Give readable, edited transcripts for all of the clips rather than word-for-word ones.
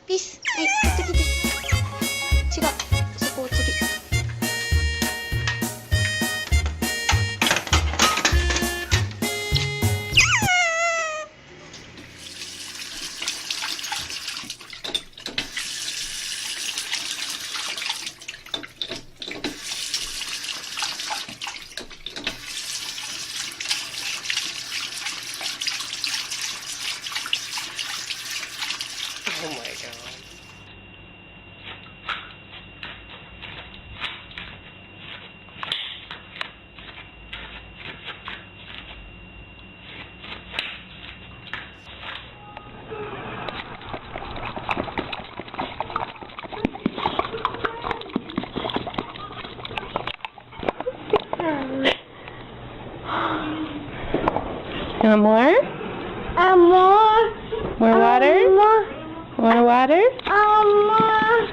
ピース。はい、次で。違う。そこを次。Oh my god. You want more? More. More water? More. Want water? More.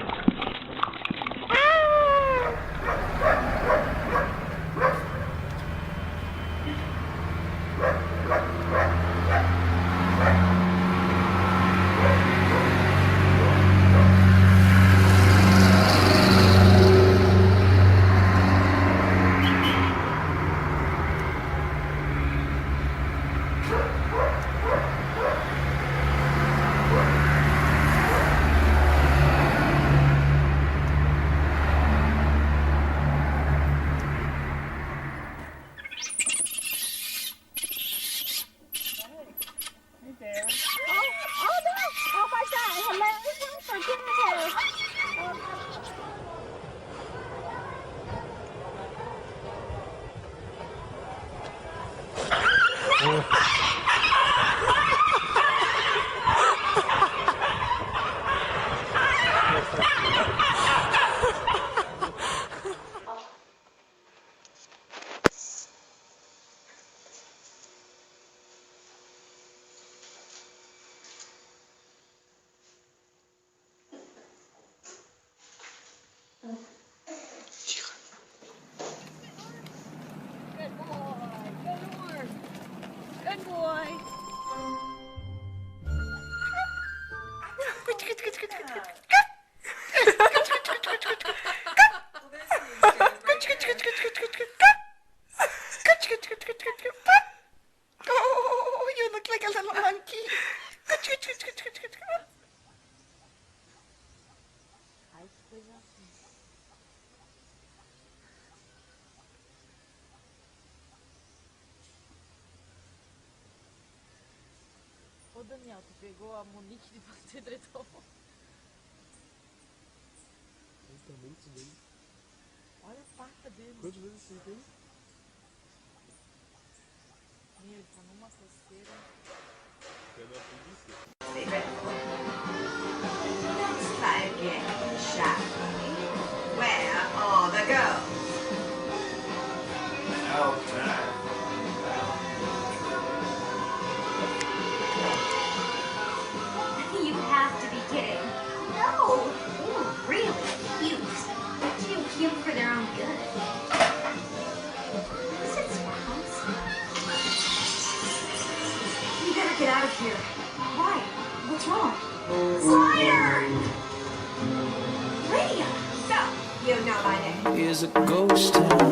Good boy. Oh, you look like a little monkey. はもう2匹待ってると思う。Olha a pata dele. Quantas vezes você tem? Meu, ele tá numa coceira. É da polícia. Let's try again, shall we? Where are the girls? Outside. You have to be kidding. No, they were really cute. Too cute for their own good. Is it squirrels? You better get out of here. Why? What's wrong? Slider! Radio! So, you know my name. Is a ghost town.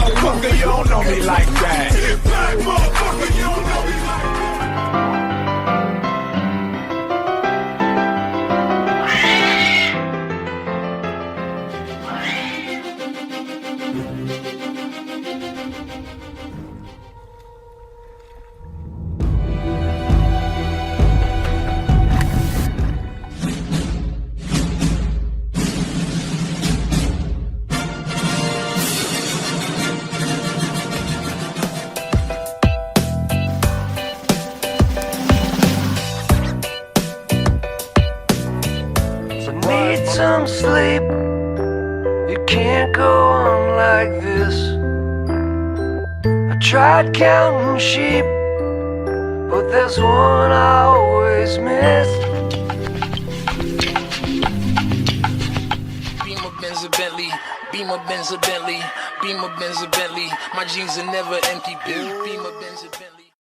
motherfucker, you don't know me like that. Sit back, motherfucker, you don't know me like that. Need some sleep. You can't go on like this. I tried counting sheep, but there's one I always miss. Beamer Benz a Bentley, Beamer Benz a Bentley, Beamer Benz a Bentley. My jeans are never empty. Beamer Benz a Bentley.